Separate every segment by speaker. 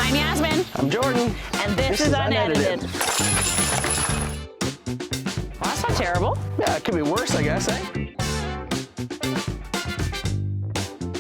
Speaker 1: I'm Yasmin.
Speaker 2: I'm Jordan.
Speaker 1: And this is Unedited. Well, that's not terrible.
Speaker 2: Yeah, it could be worse, I guess, eh?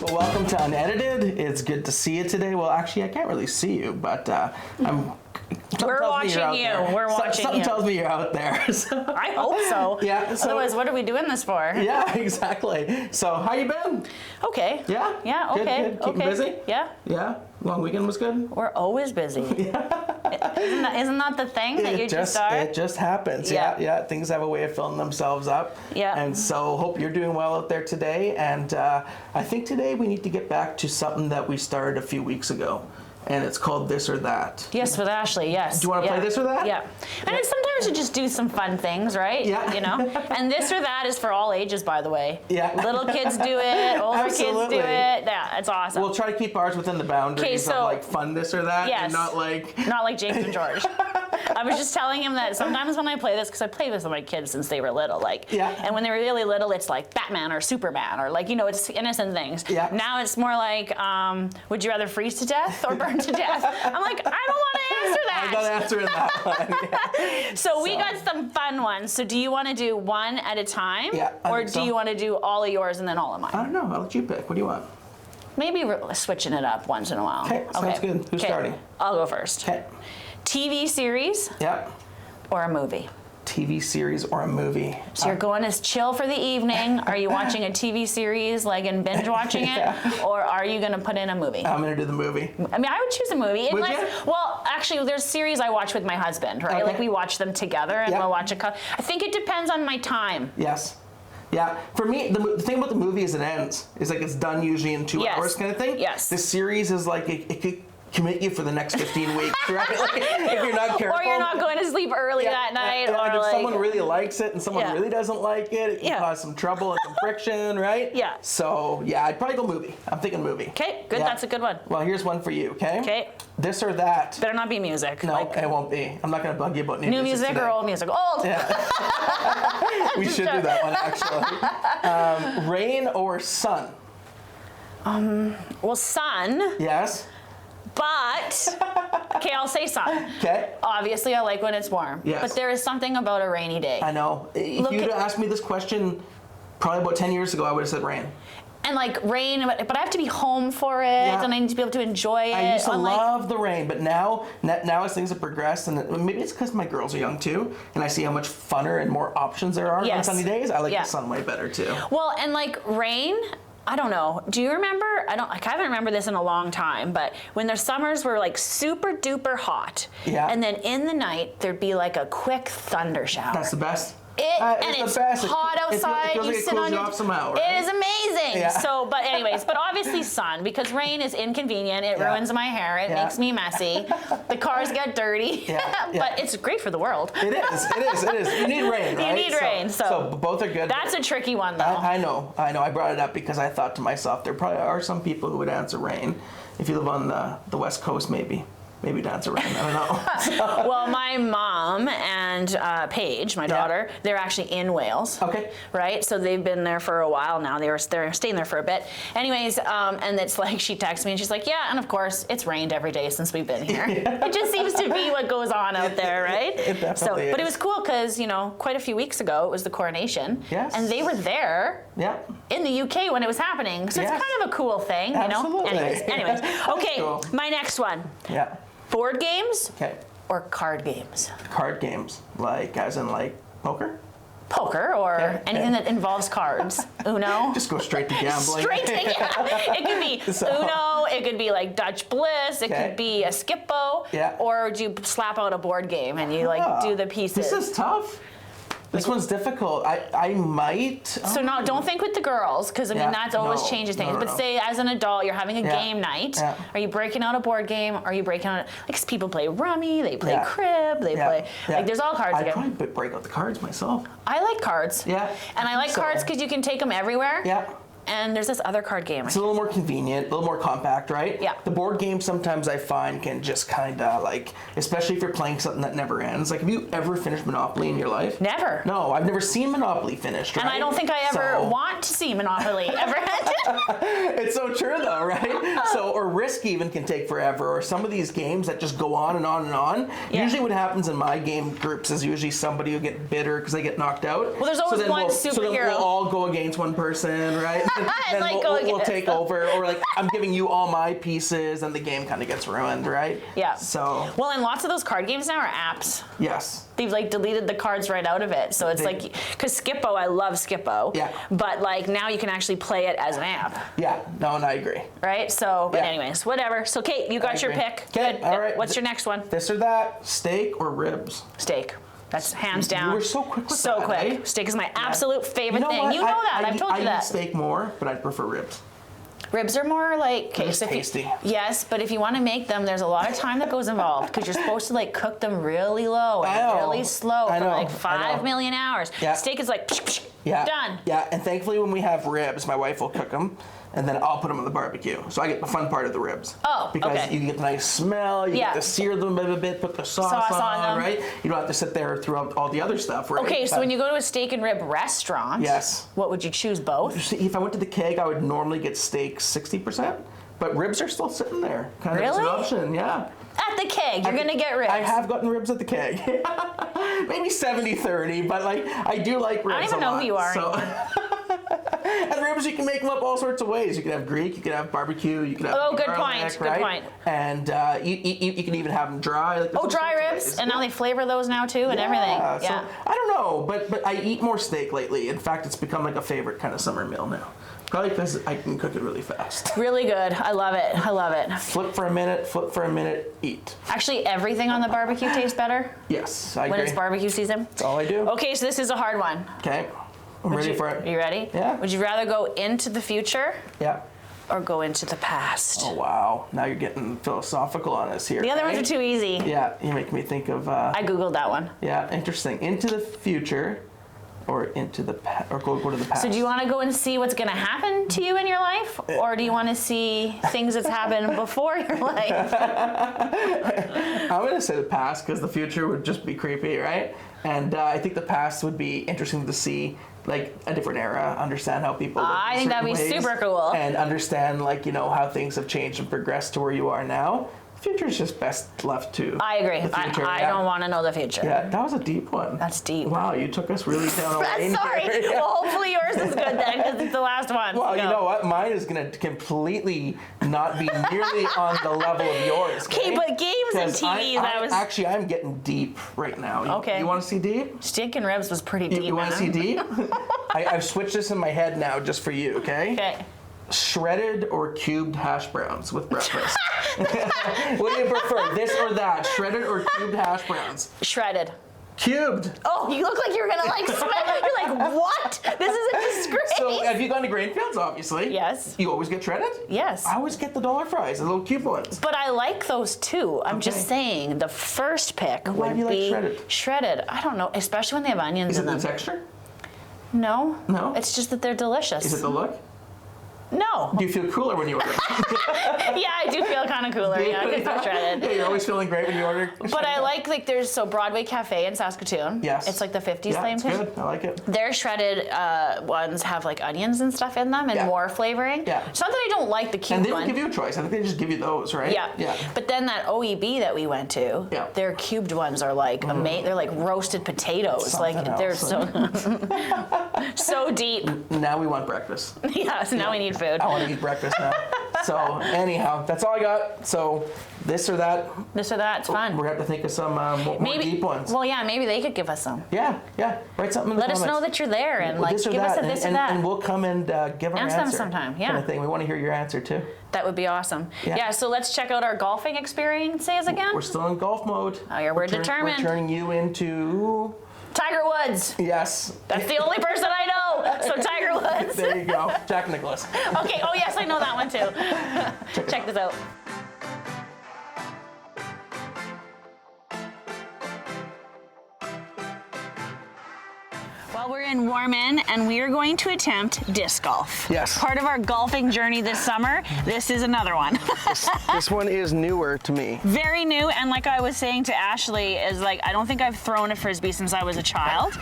Speaker 2: Well, welcome to Unedited. It's good to see you today. Well, actually, I can't really see you, but
Speaker 1: We're watching you. We're watching
Speaker 2: Something
Speaker 1: you.
Speaker 2: tells me you're out there. So.
Speaker 1: I hope so.
Speaker 2: Yeah. So,
Speaker 1: otherwise, what are we doing this for?
Speaker 2: Yeah, exactly. So, how you been?
Speaker 1: Okay.
Speaker 2: Yeah?
Speaker 1: Yeah, okay.
Speaker 2: Good. Keeping
Speaker 1: okay.
Speaker 2: busy?
Speaker 1: Yeah.
Speaker 2: Yeah? Long weekend was good?
Speaker 1: We're always busy. Isn't that the thing that you just are?
Speaker 2: It just happens. Yeah. Things have a way of filling themselves up.
Speaker 1: Yeah.
Speaker 2: And so hope you're doing well out there today. And I think today we need to get back to something that we started a few weeks ago. And it's called This or That.
Speaker 1: Yes, with Ashley, yes.
Speaker 2: Do you want to play This or That?
Speaker 1: Yeah. And it's sometimes you just do some fun things, right?
Speaker 2: Yeah.
Speaker 1: You know? And This or That is for all ages, by the way.
Speaker 2: Yeah.
Speaker 1: Little kids do it, older
Speaker 2: Absolutely.
Speaker 1: kids do it. Yeah, it's awesome.
Speaker 2: We'll try to keep ours within the boundaries of like fun This or That.
Speaker 1: Yes.
Speaker 2: And not like...
Speaker 1: Not like James and George. I was just telling him that sometimes when I play this, because I played this with my kids since they were little, and when they were really little, it's like Batman or Superman or it's innocent things.
Speaker 2: Yeah.
Speaker 1: Now it's more like, would you rather freeze to death or burn to death? I'm like, I don't want to answer that.
Speaker 2: I'm not answering that one. Yeah.
Speaker 1: So we got some fun ones. So do you want to do one at a time?
Speaker 2: Yeah,
Speaker 1: or do you want to do all of yours and then all of mine?
Speaker 2: I don't know. I'll let you pick. What do you want?
Speaker 1: Maybe we're switching it up once in a while.
Speaker 2: Okay, sounds good. Who's starting?
Speaker 1: I'll go first.
Speaker 2: Okay.
Speaker 1: TV series
Speaker 2: Yep.
Speaker 1: or a movie?
Speaker 2: TV series or a movie.
Speaker 1: So you're going to chill for the evening. Are you watching a TV series and binge watching it? Or are you going to put in a movie?
Speaker 2: I'm going to do the movie.
Speaker 1: I mean, I would choose a movie.
Speaker 2: Would you?
Speaker 1: Well, actually, there's series I watch with my husband, right?
Speaker 2: Okay.
Speaker 1: Like we watch them together and we'll watch I think it depends on my time.
Speaker 2: Yes. Yeah. For me, the thing about the movie is it ends. It's like it's done usually in 2 hours kind of thing.
Speaker 1: Yes.
Speaker 2: The series is like it could commit you for the next 15 weeks, right? Like, if you're not careful.
Speaker 1: Or you're not going to sleep early that night.
Speaker 2: Or
Speaker 1: or
Speaker 2: if someone really likes it and someone really doesn't like it can cause some trouble and some friction, right?
Speaker 1: Yeah.
Speaker 2: So, yeah, I'd probably go movie. I'm thinking movie.
Speaker 1: Okay, good. That's a good one.
Speaker 2: Well, here's one for you, okay?
Speaker 1: Okay.
Speaker 2: This or that.
Speaker 1: Better not be music.
Speaker 2: No, it won't be. I'm not going to bug you about
Speaker 1: new music
Speaker 2: today.
Speaker 1: or old music? Old!
Speaker 2: Yeah. We should do that one, actually. Rain or sun?
Speaker 1: Well, sun.
Speaker 2: Yes.
Speaker 1: But, okay, I'll say sun.
Speaker 2: Okay.
Speaker 1: Obviously, I like when it's warm.
Speaker 2: Yes.
Speaker 1: But there is something about a rainy day.
Speaker 2: I know. If you'd have asked me this question probably about 10 years ago, I would have said rain.
Speaker 1: And rain, but I have to be home for it, and I need to be able to enjoy it.
Speaker 2: I used to love the rain, but now as things have progressed, and maybe it's because my girls are young too, and I see how much funner and more options there are on sunny days. I like the sun way better too.
Speaker 1: Well, and rain, I don't know. Do you remember? I haven't remembered this in a long time, but when the summers were super duper hot, and then in the night there'd be a quick thunder shower.
Speaker 2: That's the best.
Speaker 1: It's hot outside.
Speaker 2: It feels like it cools you off somehow, right?
Speaker 1: It is amazing.
Speaker 2: Yeah.
Speaker 1: So, but obviously sun, because rain is inconvenient. It ruins my hair. It makes me messy. The cars get dirty. But it's great for the world.
Speaker 2: It is. You need rain, right?
Speaker 1: You need rain. So
Speaker 2: both are good.
Speaker 1: That's a tricky one, though.
Speaker 2: I know. I brought it up because I thought to myself, there probably are some people who would answer rain. If you live on the West Coast, maybe dance around. I don't know.
Speaker 1: Well, my mom and Paige, my daughter, they're actually in Wales.
Speaker 2: Okay.
Speaker 1: Right? So they've been there for a while now. They're staying there for a bit. Anyways, and it's she texts me and she's like, yeah, and of course, it's rained every day since we've been here. It just seems to be what goes on out there, right?
Speaker 2: It definitely is.
Speaker 1: But it was cool because, quite a few weeks ago, it was the coronation.
Speaker 2: Yes.
Speaker 1: And they were there in the UK when it was happening. So it's kind of a cool thing,
Speaker 2: Absolutely.
Speaker 1: Anyways. Okay,
Speaker 2: cool.
Speaker 1: My next one.
Speaker 2: Yeah.
Speaker 1: Board games
Speaker 2: Okay.
Speaker 1: or card games?
Speaker 2: Card games, as in poker?
Speaker 1: Poker or anything that involves cards. Uno.
Speaker 2: Just go straight to gambling.
Speaker 1: It could be Uno. It could be Dutch Bliss. It could be a Skippo.
Speaker 2: Yeah.
Speaker 1: Or do you slap out a board game and you do the pieces?
Speaker 2: This is tough. This one's difficult. I might.
Speaker 1: So don't think with the girls, because that's always changes things. But say as an adult, you're having a game night.
Speaker 2: Yeah.
Speaker 1: Are you breaking out a board game? Are you breaking out? People play rummy. They play crib. They play there's all cards.
Speaker 2: I'd probably break out the cards myself.
Speaker 1: I like cards.
Speaker 2: Yeah.
Speaker 1: And I like cards because you can take them everywhere.
Speaker 2: Yeah.
Speaker 1: and there's this other card game.
Speaker 2: It's a little more convenient, a little more compact, right?
Speaker 1: Yeah.
Speaker 2: The board game sometimes I find can just kind of like, especially if you're playing something that never ends. Like, have you ever finished Monopoly in your life?
Speaker 1: Never.
Speaker 2: No, I've never seen Monopoly finished, right?
Speaker 1: And I don't think I ever want to see Monopoly ever ended.
Speaker 2: It's so true though, right? So, or Risk even can take forever, or some of these games that just go on and on and on.
Speaker 1: Yeah.
Speaker 2: Usually what happens in my game groups is usually somebody will get bitter because they get knocked out.
Speaker 1: Well, there's always one superhero.
Speaker 2: So then we'll all go against one person, right? And
Speaker 1: like
Speaker 2: we'll take over, or like I'm giving you all my pieces, and the game kind of gets ruined, right?
Speaker 1: Yeah.
Speaker 2: So.
Speaker 1: Well, and lots of those card games now are apps.
Speaker 2: Yes.
Speaker 1: They've like deleted the cards right out of it. So it's like, because Skippo, I love Skippo.
Speaker 2: Yeah.
Speaker 1: But like now you can actually play it as an app.
Speaker 2: Yeah. No, and I agree.
Speaker 1: Right? So, but
Speaker 2: Yeah.
Speaker 1: anyways, whatever. So Kate, you got your pick.
Speaker 2: Okay.
Speaker 1: Good.
Speaker 2: All right.
Speaker 1: What's your next one?
Speaker 2: This or that, steak or ribs?
Speaker 1: Steak. That's hands down.
Speaker 2: You were so quick with
Speaker 1: so
Speaker 2: that,
Speaker 1: quick.
Speaker 2: eh?
Speaker 1: Steak is my absolute favorite thing.
Speaker 2: What?
Speaker 1: You know that. I've told you
Speaker 2: I
Speaker 1: that.
Speaker 2: eat steak more, but I prefer ribs.
Speaker 1: Ribs are more like
Speaker 2: It's tasty.
Speaker 1: Yes, but if you want to make them, there's a lot of time that goes involved because you're supposed to like cook them really low and really slow for like 5 million hours.
Speaker 2: Yeah.
Speaker 1: Steak is like done.
Speaker 2: Yeah, and thankfully when we have ribs, my wife will cook them, and then I'll put them on the barbecue. So I get the fun part of the ribs.
Speaker 1: Oh,
Speaker 2: because
Speaker 1: okay.
Speaker 2: you get the nice smell, you get to sear them a bit, put the sauce on them, right? You don't have to sit there throughout all the other stuff, right?
Speaker 1: Okay, so when you go to a steak and rib restaurant,
Speaker 2: yes,
Speaker 1: what would you choose? Both?
Speaker 2: See, if I went to the Keg, I would normally get steak 60%, but ribs are still sitting there, kind of as an option, yeah.
Speaker 1: At the Keg, you're going to get ribs.
Speaker 2: I have gotten ribs at the Keg. Maybe 70-30, but like I do like ribs.
Speaker 1: I don't even know who you are.
Speaker 2: So. And ribs, you can make them up all sorts of ways. You can have Greek, you can have barbecue, you can have
Speaker 1: good
Speaker 2: garlic,
Speaker 1: point,
Speaker 2: right?
Speaker 1: good point.
Speaker 2: And you can even have them dry. Like
Speaker 1: dry ribs, and now they flavor those now too, and everything. Yeah.
Speaker 2: So, I don't know, but I eat more steak lately. In fact, it's become like a favorite kind of summer meal now. Probably because I can cook it really fast.
Speaker 1: Really good. I love it. I love it.
Speaker 2: Flip for a minute, eat.
Speaker 1: Actually, everything on the barbecue tastes better.
Speaker 2: Yes, I agree.
Speaker 1: When it's barbecue season.
Speaker 2: That's all I do.
Speaker 1: Okay, so this is a hard one.
Speaker 2: Okay. I'm ready for it.
Speaker 1: Are you ready?
Speaker 2: Yeah.
Speaker 1: Would you rather go into the future?
Speaker 2: Yeah.
Speaker 1: Or go into the past?
Speaker 2: Oh, wow. Now you're getting philosophical on us here.
Speaker 1: The other ones are too easy.
Speaker 2: Yeah, you make me think of...
Speaker 1: I Googled that one.
Speaker 2: Yeah, interesting. Into the future or into the or go to the past.
Speaker 1: So do you want to go and see what's going to happen to you in your life? Or do you want to see things that's happened before your life?
Speaker 2: I'm going to say the past because the future would just be creepy, right? And I think the past would be interesting to see, like a different era, understand how people live
Speaker 1: I think that'd be super cool.
Speaker 2: And understand, like, you know, how things have changed and progressed to where you are now. The future is just best left to
Speaker 1: I agree.
Speaker 2: the future.
Speaker 1: I don't want to know the future.
Speaker 2: Yeah, that was a deep one.
Speaker 1: That's deep.
Speaker 2: Wow, you took us really down a lane.
Speaker 1: Sorry.
Speaker 2: Here.
Speaker 1: Well, hopefully yours is good then, because it's the last one.
Speaker 2: Well,
Speaker 1: so.
Speaker 2: you know what? Mine is going to completely not be nearly on the level of yours.
Speaker 1: Okay, but games and TV,
Speaker 2: Actually, I'm getting deep right now.
Speaker 1: Okay.
Speaker 2: You want to see deep?
Speaker 1: Steak and ribs was pretty deep.
Speaker 2: You want to see deep? I've switched this in my head now just for you, okay?
Speaker 1: Okay.
Speaker 2: Shredded or cubed hash browns with breakfast? What do you prefer, this or that? Shredded or cubed hash browns?
Speaker 1: Shredded.
Speaker 2: Cubed.
Speaker 1: Oh, you look like you're gonna like sweat. You're like, what? This is a disgrace.
Speaker 2: So have you gone to Grainfields, obviously?
Speaker 1: Yes.
Speaker 2: You always get shredded?
Speaker 1: Yes.
Speaker 2: I always get the dollar fries, the little cube ones.
Speaker 1: But I like those too. I'm just saying, the first pick
Speaker 2: Why
Speaker 1: would
Speaker 2: do you
Speaker 1: be
Speaker 2: like shredded?
Speaker 1: Shredded. I don't know, especially when they have onions
Speaker 2: Is
Speaker 1: in
Speaker 2: it
Speaker 1: them.
Speaker 2: the texture?
Speaker 1: No.
Speaker 2: No?
Speaker 1: It's just that they're delicious.
Speaker 2: Is it the look?
Speaker 1: No.
Speaker 2: Do you feel cooler when you order?
Speaker 1: Yeah, I do feel kind of cooler. Yeah, because they're shredded.
Speaker 2: Yeah, you're always feeling great when you order.
Speaker 1: But I like there's Broadway Cafe in Saskatoon.
Speaker 2: Yes.
Speaker 1: It's like the 50s
Speaker 2: Yeah,
Speaker 1: thing.
Speaker 2: it's good. I like it.
Speaker 1: Their shredded ones have like onions and stuff in them and more flavoring.
Speaker 2: Yeah.
Speaker 1: It's not that I don't like the cube
Speaker 2: And they
Speaker 1: one.
Speaker 2: don't give you a choice. I think they just give you those, right?
Speaker 1: Yeah.
Speaker 2: Yeah.
Speaker 1: But then that OEB that we went to, their cubed ones are like amazing. They're like roasted potatoes.
Speaker 2: Something
Speaker 1: like they're
Speaker 2: else.
Speaker 1: so deep.
Speaker 2: Now we want breakfast.
Speaker 1: Yeah, so now we need food.
Speaker 2: I want to eat breakfast now. So anyhow, that's all I got. So this or that.
Speaker 1: This or that, it's fun.
Speaker 2: We're going to have to think of some more deep ones.
Speaker 1: Well, yeah, maybe they could give us some.
Speaker 2: Yeah. Write something in the
Speaker 1: Let
Speaker 2: comments.
Speaker 1: us know that you're there and like
Speaker 2: this or
Speaker 1: give
Speaker 2: that.
Speaker 1: us a this or that.
Speaker 2: And we'll come and give our
Speaker 1: Answer
Speaker 2: answer.
Speaker 1: them sometime, yeah.
Speaker 2: Kind of thing. We want to hear your answer too.
Speaker 1: That would be awesome.
Speaker 2: Yeah.
Speaker 1: So let's check out our golfing experiences again.
Speaker 2: We're still in golf mode.
Speaker 1: Oh, yeah, we're determined.
Speaker 2: We're turning you into...
Speaker 1: Tiger Woods.
Speaker 2: Yes.
Speaker 1: That's the only person I know. So Tiger Woods.
Speaker 2: There you go. Jack Nicklaus.
Speaker 1: Okay. Oh, yes, I know that one too. Check this out. Well, Well, we're in Warman, and we are going to attempt disc golf.
Speaker 2: Yes.
Speaker 1: Part of our golfing journey this summer. This is another one.
Speaker 2: This one is newer to me.
Speaker 1: Very new, and like I was saying to Ashley, is like, I don't think I've thrown a Frisbee since I was a child.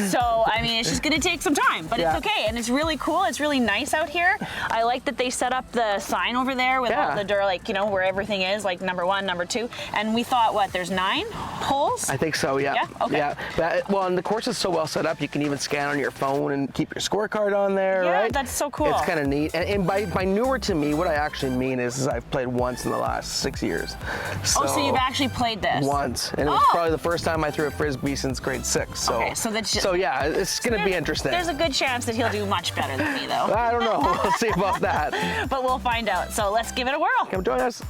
Speaker 1: So, I mean, it's just gonna take some time, but it's okay, and it's really cool. It's really nice out here. I like that they set up the sign over there with all the door, like, you know, where everything is, like number 1, number 2. And we thought, what, there's 9 holes?
Speaker 2: I think so, yeah.
Speaker 1: Yeah? Okay.
Speaker 2: Yeah. Well, and the course is so well set up, you can even scan on your phone and keep your scorecard on there, right?
Speaker 1: Yeah, that's so cool.
Speaker 2: It's kind of neat. And by newer to me, what I actually mean is I've played once in the last 6 years.
Speaker 1: So you've actually played this?
Speaker 2: Once. And it was probably the first time I threw a Frisbee since grade 6. So,
Speaker 1: okay, so that's just...
Speaker 2: So yeah, it's going to be interesting.
Speaker 1: There's a good chance that he'll do much better than me, though.
Speaker 2: I don't know. We'll see about that.
Speaker 1: But we'll find out. So let's give it a whirl.
Speaker 2: Come join us.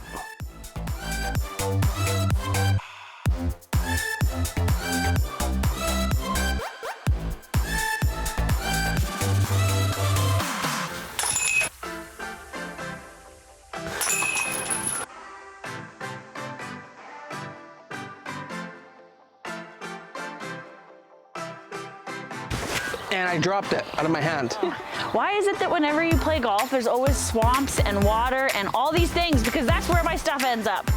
Speaker 2: And I dropped it out of my hand.
Speaker 1: Why is it that whenever you play golf, there's always swamps and water and all these things? Because that's where my stuff ends up.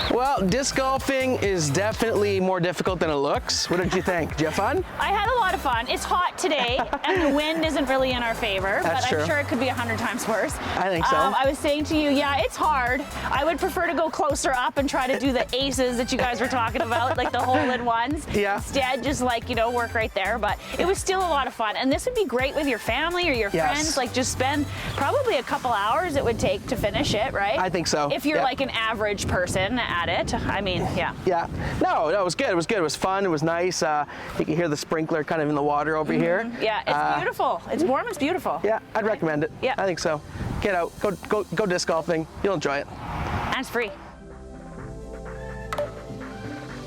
Speaker 2: Well, disc golfing is definitely more difficult than it looks. What did you think? Did you have fun?
Speaker 1: I had a lot of fun. It's hot today, and the wind isn't really in our favor,
Speaker 2: That's
Speaker 1: but
Speaker 2: true.
Speaker 1: I'm sure it could be 100 times worse.
Speaker 2: I think so.
Speaker 1: I was saying to you, yeah, it's hard. I would prefer to go closer up and try to do the aces that you guys were talking about, like the hole-in-ones.
Speaker 2: Yeah.
Speaker 1: Instead, just like, you know, work right there. But it was still a lot of fun. And this would be great with your family or your friends. Like, just spend probably a couple hours it would take to finish it, right?
Speaker 2: I think so.
Speaker 1: If you're like an average person at it. I mean, yeah.
Speaker 2: Yeah. No, it was good. It was good. It was fun. It was nice. You can hear the sprinkler kind of in the water over here.
Speaker 1: Yeah, it's beautiful. It's warm. It's beautiful.
Speaker 2: Yeah, I'd recommend it.
Speaker 1: Yeah.
Speaker 2: I think so. Get out. Go disc golfing. You'll enjoy it.
Speaker 1: And it's free.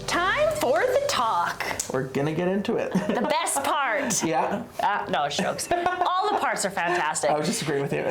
Speaker 1: Time for the talk.
Speaker 2: We're gonna get into it.
Speaker 1: The best part.
Speaker 2: Yeah.
Speaker 1: No, it's jokes. All the parts are fantastic.
Speaker 2: I was just agreeing with you.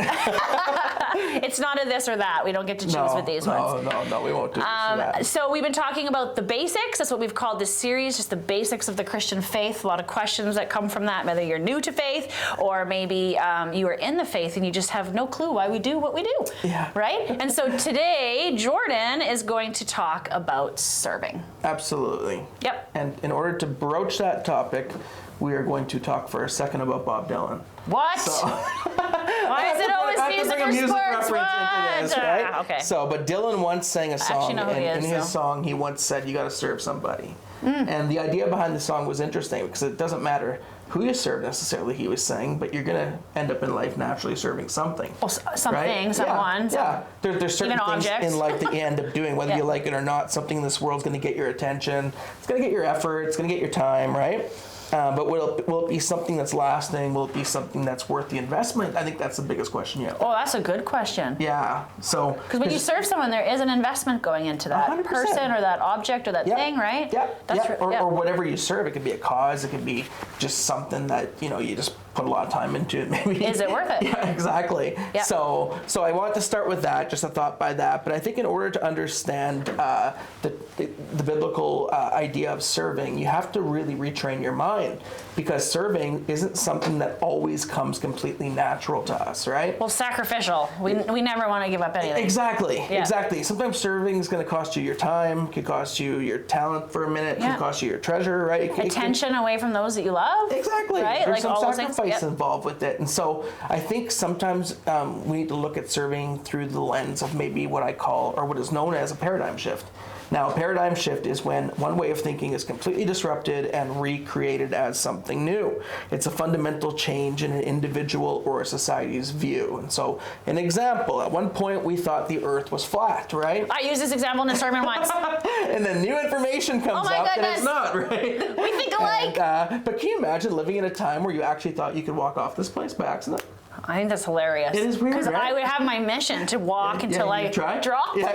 Speaker 1: It's not a this or that. We don't get to choose with these ones.
Speaker 2: No, we won't do this or that.
Speaker 1: So we've been talking about the basics. That's what we've called this series, just the basics of the Christian faith. A lot of questions that come from that, whether you're new to faith or maybe you are in the faith and you just have no clue why we do what we do.
Speaker 2: Yeah.
Speaker 1: Right? And so today, Jordan is going to talk about serving.
Speaker 2: Absolutely.
Speaker 1: Yep.
Speaker 2: And in order to broach that topic, we are going to talk for a second about Bob Dylan.
Speaker 1: What?
Speaker 2: So,
Speaker 1: why is it always music or sports?
Speaker 2: Reference into this, right?
Speaker 1: Okay.
Speaker 2: So, but Dylan once sang a song,
Speaker 1: know who he
Speaker 2: and
Speaker 1: is,
Speaker 2: in his song, he once said, "You got to serve somebody." And the idea behind the song was interesting because it doesn't matter who you serve necessarily, he was saying, but you're going to end up in life naturally serving something.
Speaker 1: Well, something,
Speaker 2: right?
Speaker 1: someone.
Speaker 2: Yeah. There's certain things
Speaker 1: objects.
Speaker 2: in life that you end up doing, whether you like it or not. Something in this world's going to get your attention. It's going to get your effort. It's going to get your time, right? But will it be something that's lasting? Will it be something that's worth the investment? I think that's the biggest question yet.
Speaker 1: Oh, that's a good question.
Speaker 2: Yeah. So
Speaker 1: because when you serve someone, there is an investment going into that
Speaker 2: 100%.
Speaker 1: person or that object or that thing, right?
Speaker 2: Yeah.
Speaker 1: That's
Speaker 2: Or whatever you serve. It could be a cause. It could be just something that you just put a lot of time into it. Maybe.
Speaker 1: Is it worth it?
Speaker 2: Yeah, exactly.
Speaker 1: Yep.
Speaker 2: So I want to start with that. Just a thought by that. But I think in order to understand the biblical idea of serving, you have to really retrain your mind, because serving isn't something that always comes completely natural to us, right?
Speaker 1: Well, sacrificial. We never want to give up anything.
Speaker 2: Exactly.
Speaker 1: Yeah.
Speaker 2: Exactly. Sometimes serving is going to cost you your time, could cost you your talent for a minute, could cost you your treasure, right?
Speaker 1: Attention away from those that you love.
Speaker 2: Exactly.
Speaker 1: Right?
Speaker 2: There's
Speaker 1: like
Speaker 2: some
Speaker 1: all those things.
Speaker 2: sacrifice involved with it. And so I think sometimes we need to look at serving through the lens of maybe what I call, or what is known as, a paradigm shift. Now, a paradigm shift is when one way of thinking is completely disrupted and recreated as something new. It's a fundamental change in an individual or a society's view. And so, an example, at one point we thought the earth was flat, right?
Speaker 1: I used this example in a sermon once.
Speaker 2: And then new information comes up that it's not, right?
Speaker 1: We think alike.
Speaker 2: But can you imagine living in a time where you actually thought you could walk off this place by accident?
Speaker 1: I think that's hilarious.
Speaker 2: It is weird,
Speaker 1: because
Speaker 2: right?
Speaker 1: I would have my mission to walk until I drop.
Speaker 2: Yeah.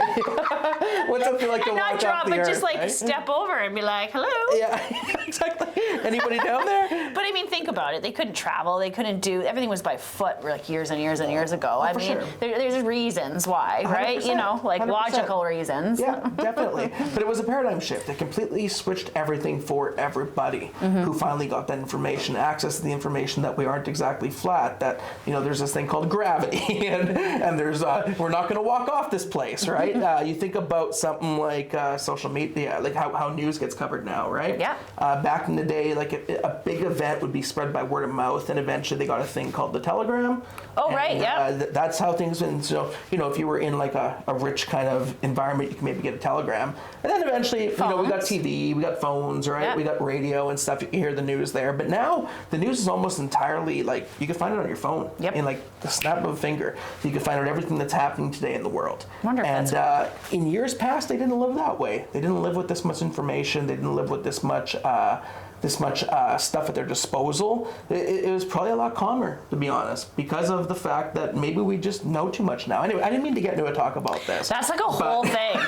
Speaker 2: What's it feel like to
Speaker 1: and
Speaker 2: walk
Speaker 1: not drop,
Speaker 2: off the
Speaker 1: but
Speaker 2: earth,
Speaker 1: just like
Speaker 2: right?
Speaker 1: step over and be like, hello.
Speaker 2: Yeah, exactly. Anybody down there?
Speaker 1: But I mean, think about it. They couldn't travel. They couldn't do, everything was by foot like years and years and years ago. I mean,
Speaker 2: sure.
Speaker 1: there's reasons why, right?
Speaker 2: 100%,
Speaker 1: You know, like
Speaker 2: 100%.
Speaker 1: logical reasons.
Speaker 2: Yeah, definitely. But it was a paradigm shift. It completely switched everything for everybody who finally got that information, access to the information that we aren't exactly flat, that, you know, there's this thing called gravity, and there's we're not going to walk off this place, right? You think about something like social media, like how news gets covered now, right?
Speaker 1: Yeah.
Speaker 2: Back in the day, like a big event would be spread by word of mouth, and eventually they got a thing called the telegram.
Speaker 1: Oh, right, yeah.
Speaker 2: That's how things. And so, you know, if you were in like a rich kind of environment, you can maybe get a telegram, and then eventually, you know, we got TV, we got phones, right?
Speaker 1: Yep.
Speaker 2: We got radio and stuff. You can hear the news there, but now the news is almost entirely like you can find it on your phone.
Speaker 1: Yep.
Speaker 2: In like the snap of a finger, you can find out everything that's happening today in the world.
Speaker 1: Wonder if
Speaker 2: and
Speaker 1: that's
Speaker 2: in years past, they didn't live that way. They didn't live with this much information. They didn't live with this much stuff at their disposal. It was probably a lot calmer, to be honest, because of the fact that maybe we just know too much now. Anyway, I didn't mean to get into a talk about this.
Speaker 1: That's like a whole thing.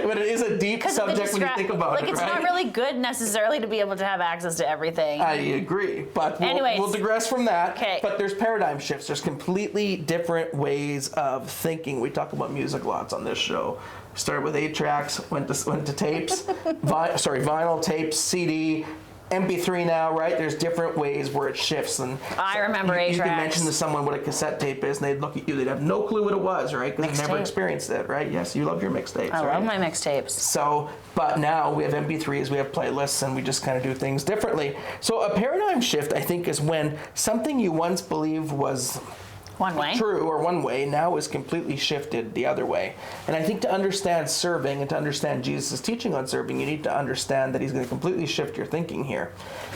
Speaker 2: But it is a deep subject when you think about it,
Speaker 1: it's
Speaker 2: right?
Speaker 1: not really good necessarily to be able to have access to everything.
Speaker 2: I agree, but we'll digress from that.
Speaker 1: Okay.
Speaker 2: But there's paradigm shifts. There's completely different ways of thinking. We talk about music lots on this show. Started with 8 tracks, went to tapes, vinyl, tapes, CD, MP3 now, right? There's different ways where it shifts. And
Speaker 1: I remember 8 tracks.
Speaker 2: You can mention to someone what a cassette tape is, and they'd look at you. They'd have no clue what it was, right? Because they've never experienced it, right? Yes, you love your mixtapes,
Speaker 1: I
Speaker 2: right?
Speaker 1: love my mixtapes.
Speaker 2: So, but now we have MP3s, we have playlists, and we just kind of do things differently. So a paradigm shift, I think, is when something you once believed was
Speaker 1: one way.
Speaker 2: True, or one way, now is completely shifted the other way. And I think to understand serving and to understand Jesus' teaching on serving, you need to understand that he's going to completely shift your thinking here.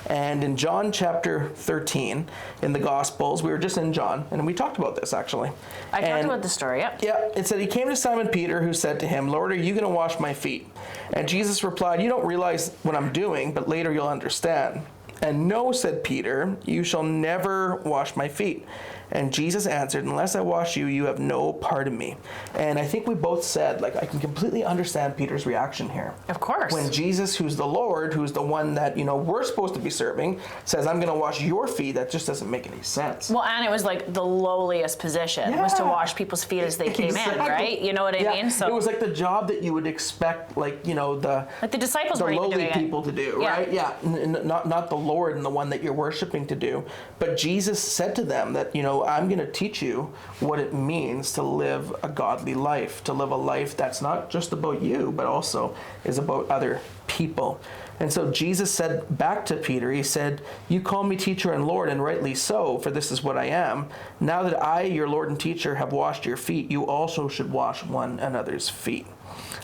Speaker 2: And in John chapter 13, in the Gospels, we were just in John, and we talked about this actually.
Speaker 1: I talked about the story, yep.
Speaker 2: Yeah, it said, he came to Simon Peter, who said to him, Lord, are you going to wash my feet? And Jesus replied, you don't realize what I'm doing, but later you'll understand. And no, said Peter, you shall never wash my feet. And Jesus answered, unless I wash you, you have no part in me. And I think we both said, like, I can completely understand Peter's reaction here.
Speaker 1: Of course.
Speaker 2: When Jesus, who's the Lord, who's the one that, you know, we're supposed to be serving, says, I'm going to wash your feet, that just doesn't make any sense.
Speaker 1: Well, and it was like the lowliest position was to wash people's feet as they came in, right? You know what I mean? So
Speaker 2: it was like the job that you would expect, like, you know, the
Speaker 1: disciples were
Speaker 2: lowly
Speaker 1: doing
Speaker 2: people to do, right? Yeah, not the Lord and the one that you're worshiping to do. But Jesus said to them that, you know, I'm going to teach you what it means to live a godly life, to live a life that's not just about you, but also is about other people. And so Jesus said back to Peter, he said, you call me teacher and Lord, and rightly so, for this is what I am. Now that I, your Lord and teacher, have washed your feet, you also should wash one another's feet.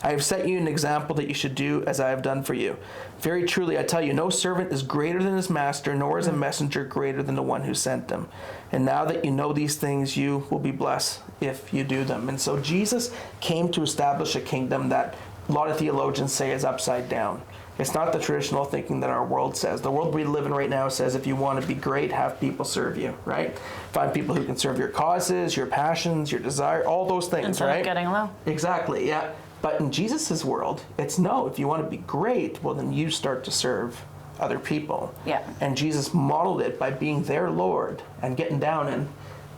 Speaker 2: I have set you an example that you should do as I have done for you. Very truly, I tell you, no servant is greater than his master, nor is a messenger greater than the one who sent him. And now that you know these things, you will be blessed if you do them. And so Jesus came to establish a kingdom that a lot of theologians say is upside down. It's not the traditional thinking that our world says. The world we live in right now says if you want to be great, have people serve you, right? Find people who can serve your causes, your passions, your desire, all those things,
Speaker 1: instead
Speaker 2: right?
Speaker 1: of getting low.
Speaker 2: Exactly, yeah. But in Jesus' world, it's no. If you want to be great, well, then you start to serve other people.
Speaker 1: Yeah.
Speaker 2: And Jesus modeled it by being their Lord and getting down and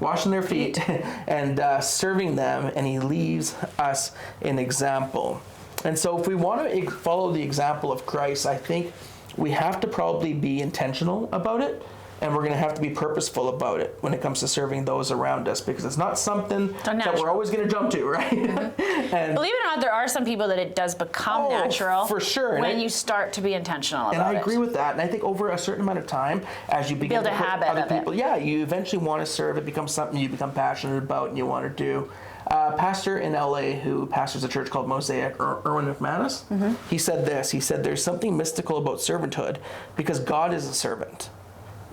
Speaker 2: washing their feet and serving them, and he leaves us an example. And so if we want to follow the example of Christ, I think we have to probably be intentional about it. And we're going to have to be purposeful about it when it comes to serving those around us, because it's not something that we're always going to jump to, right? And
Speaker 1: believe it or not, there are some people that it does become natural.
Speaker 2: For sure.
Speaker 1: When you start to be intentional about it.
Speaker 2: And I agree with that. And I think over a certain amount of time, as you begin to put other people, you eventually want to serve. It becomes something you become passionate about and you want to do. Pastor in LA who pastors a church called Mosaic, Erwin McManus, he said this. He said, there's something mystical about servanthood because God is a servant.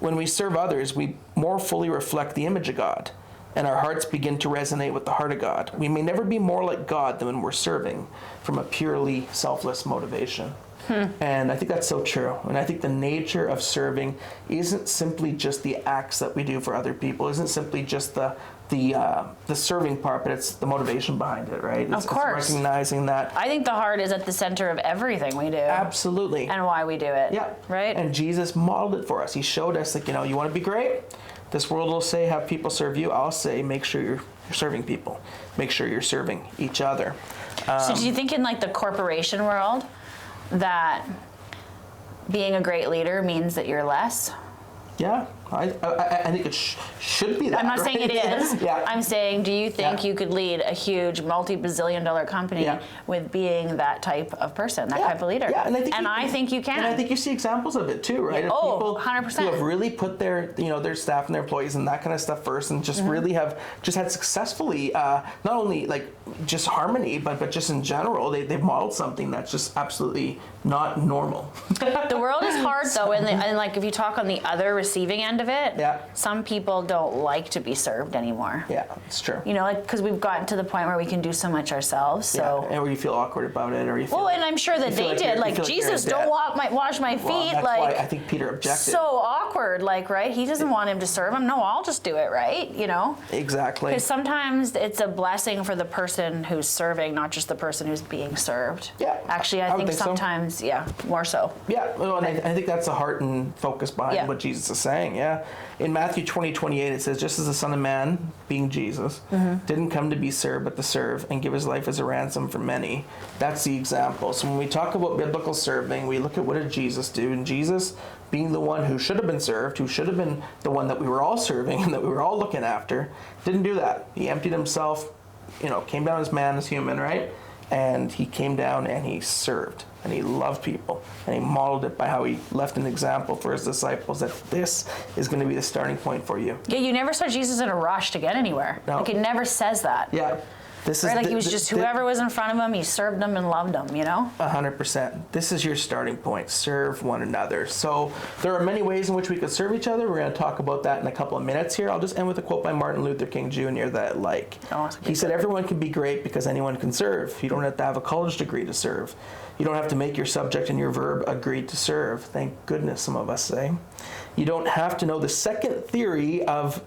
Speaker 2: When we serve others, we more fully reflect the image of God, and our hearts begin to resonate with the heart of God. We may never be more like God than when we're serving from a purely selfless motivation. And I think that's so true. And I think the nature of serving isn't simply just the acts that we do for other people, isn't simply just the serving part, but it's the motivation behind it, right?
Speaker 1: Of course.
Speaker 2: It's recognizing that.
Speaker 1: I think the heart is at the center of everything we do.
Speaker 2: Absolutely.
Speaker 1: And why we do it.
Speaker 2: Yeah.
Speaker 1: Right?
Speaker 2: And Jesus modeled it for us. He showed us, like, you want to be great? This world will say, have people serve you. I'll say, make sure you're serving people. Make sure you're serving each other.
Speaker 1: So do you think in like the corporation world that being a great leader means that you're less?
Speaker 2: Yeah, I think it should be that.
Speaker 1: I'm not saying it is.
Speaker 2: Yeah.
Speaker 1: I'm saying, do you think you could lead a huge multi-bazillion-dollar company with being that type of person, that type of leader?
Speaker 2: Yeah, and
Speaker 1: I think you can.
Speaker 2: And I think you see examples of it too, right?
Speaker 1: Yeah.
Speaker 2: Of people
Speaker 1: 100%.
Speaker 2: who have really put their, their staff and their employees and that kind of stuff first, and just really have just had successfully, not only like just harmony, but just in general, they've modeled something that's just absolutely not normal.
Speaker 1: The world is hard though, and like if you talk on the other receiving end of it, some people don't like to be served anymore.
Speaker 2: Yeah, it's true.
Speaker 1: Like because we've gotten to the point where we can do so much ourselves. So
Speaker 2: and where you feel awkward about it, or you feel
Speaker 1: and I'm sure that they did. Like Jesus, don't wash my feet.
Speaker 2: Well, that's
Speaker 1: like
Speaker 2: why I think Peter objected.
Speaker 1: So awkward, like right? He doesn't want him to serve him. No, I'll just do it, right?
Speaker 2: Exactly.
Speaker 1: Because sometimes it's a blessing for the person who's serving, not just the person who's being served.
Speaker 2: Yeah.
Speaker 1: Actually, I think sometimes, more so.
Speaker 2: Yeah, well, and I think that's the heart and focus behind what Jesus is saying. Yeah. In Matthew 20:28, it says, just as the Son of Man, being Jesus, didn't come to be served, but to serve and give his life as a ransom for many. That's the example. So when we talk about biblical serving, we look at what did Jesus do, and Jesus, being the one who should have been served, who should have been the one that we were all serving and that we were all looking after, didn't do that. He emptied himself, came down as man, as human, right? And he came down and he served and he loved people and he modeled it by how he left an example for his disciples that this is going to be the starting point for you.
Speaker 1: Yeah, you never saw Jesus in a rush to get anywhere.
Speaker 2: No.
Speaker 1: Like it never says that.
Speaker 2: Yeah.
Speaker 1: He was just whoever was in front of him, he served them and loved them,
Speaker 2: 100%. This is your starting point. Serve one another. So there are many ways in which we could serve each other. We're going to talk about that in a couple of minutes here. I'll just end with a quote by Martin Luther King Jr. that I like. He said, everyone can be great because anyone can serve. You don't have to have a college degree to serve. You don't have to make your subject and your verb agree to serve. Thank goodness, some of us say. You don't have to know the second theory of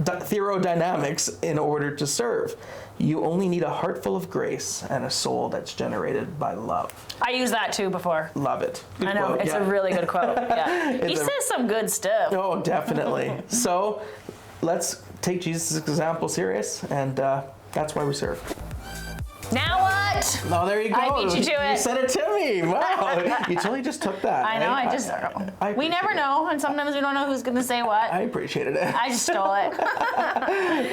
Speaker 2: thermodynamics in order to serve. You only need a heart full of grace and a soul that's generated by love.
Speaker 1: I used that too before.
Speaker 2: Love it. Good
Speaker 1: I know,
Speaker 2: quote.
Speaker 1: it's a really good quote. Yeah. He says some good stuff.
Speaker 2: Oh, definitely. So let's take Jesus' example serious, and that's why we serve.
Speaker 1: Now what?
Speaker 2: Oh, there you go.
Speaker 1: I beat you to it.
Speaker 2: You said it to me. Wow. You totally just took that.
Speaker 1: I know. We never know, and sometimes we don't know who's going to say what.
Speaker 2: I appreciated it.
Speaker 1: I just stole it.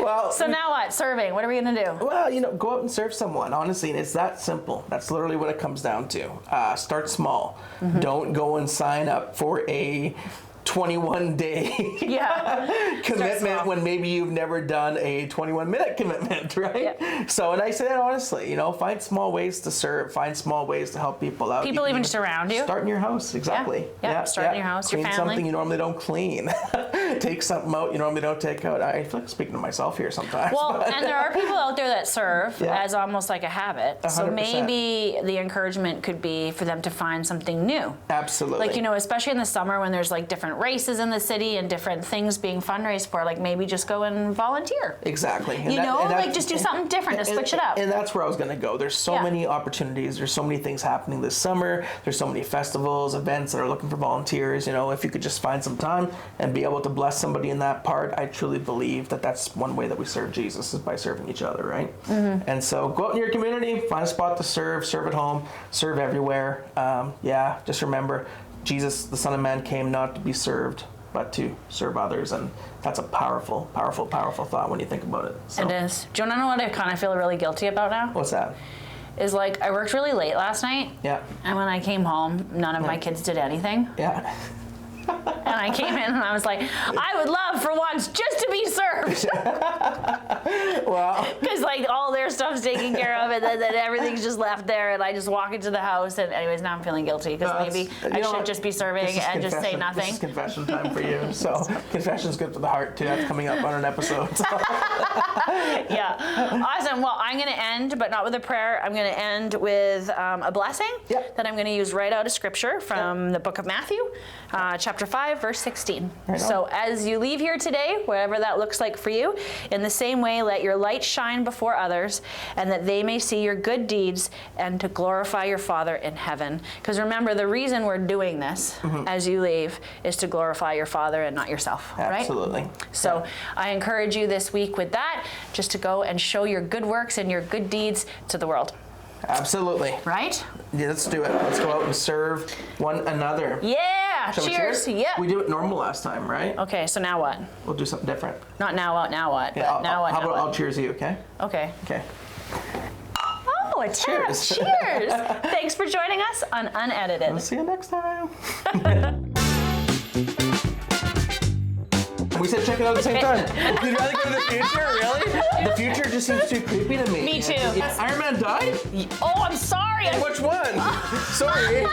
Speaker 2: Well.
Speaker 1: So now what? Serving. What are we going to do?
Speaker 2: Well, go out and serve someone. Honestly, and it's that simple. That's literally what it comes down to. Start small. Don't go and sign up for a 21-day commitment when maybe you've never done a 21-minute commitment, right? Yeah. So, and I say that honestly, find small ways to serve, find small ways to help people out.
Speaker 1: People even just around you.
Speaker 2: Start in your house, exactly.
Speaker 1: Yeah. Start in your house,
Speaker 2: clean
Speaker 1: your family.
Speaker 2: Something you normally don't clean. Take something out you normally don't take out. I feel like speaking to myself here sometimes.
Speaker 1: Well, and there are people out there that serve as almost like a habit.
Speaker 2: 100%.
Speaker 1: So maybe the encouragement could be for them to find something new.
Speaker 2: Absolutely.
Speaker 1: Like, especially in the summer when there's like different races in the city and different things being fundraised for, like maybe just go and volunteer.
Speaker 2: Exactly.
Speaker 1: Just do something different to switch it up.
Speaker 2: And that's where I was going to go. There's so many opportunities. There's so many things happening this summer. There's so many festivals, events that are looking for volunteers. If you could just find some time and be able to bless somebody in that part, I truly believe that that's one way that we serve Jesus is by serving each other, right? Mm-hmm. And so go out in your community, find a spot to serve at home, serve everywhere. Just remember, Jesus, the Son of Man, came not to be served, but to serve others. And that's a powerful, powerful, powerful thought when you think about it. So.
Speaker 1: It is. Do you want to know what I kind of feel really guilty about now?
Speaker 2: What's that?
Speaker 1: Is like I worked really late last night.
Speaker 2: Yeah.
Speaker 1: And when I came home, none of my kids did anything.
Speaker 2: Yeah.
Speaker 1: And I came in and I was like, I would love for once just to be served.
Speaker 2: Well.
Speaker 1: Because like all their stuff's taken care of and then everything's just left there and I just walk into the house and anyways, now I'm feeling guilty because maybe I should just be serving and just say nothing.
Speaker 2: This is confession time for you. So confession's good for the heart too. That's coming up on an episode. So.
Speaker 1: Yeah. Awesome. Well, I'm going to end, but not with a prayer. I'm going to end with a blessing that I'm going to use right out of scripture from the book of Matthew, chapter 5, verse 16. Right so as you leave here today, wherever that looks like for you, in the same way, let your light shine before others and that they may see your good deeds and to glorify your Father in heaven. Because remember, the reason we're doing this as you leave is to glorify your Father and not yourself.
Speaker 2: Absolutely.
Speaker 1: Right? So I encourage you this week with that, just to go and show your good works and your good deeds to the world.
Speaker 2: Absolutely.
Speaker 1: Right?
Speaker 2: Yeah, let's do it. Let's go out and serve one another.
Speaker 1: Yeah.
Speaker 2: Shall
Speaker 1: cheers.
Speaker 2: We cheers?
Speaker 1: Yeah.
Speaker 2: We do it normal last time, right?
Speaker 1: Okay, so now what?
Speaker 2: We'll do something different.
Speaker 1: Not now what, now what?
Speaker 2: Yeah,
Speaker 1: But now what,
Speaker 2: how
Speaker 1: now
Speaker 2: about
Speaker 1: what?
Speaker 2: I'll cheers you, okay?
Speaker 1: Okay.
Speaker 2: Okay.
Speaker 1: Oh, a tap.
Speaker 2: Cheers.
Speaker 1: Cheers. Thanks for joining us on Unedited.
Speaker 2: We'll see you next time. We said check it out at the same time. You'd rather go to the future? Really? The future just seems too creepy to me.
Speaker 1: Me too.
Speaker 2: Iron Man died?
Speaker 1: Oh, I'm sorry.
Speaker 2: Which one? Sorry.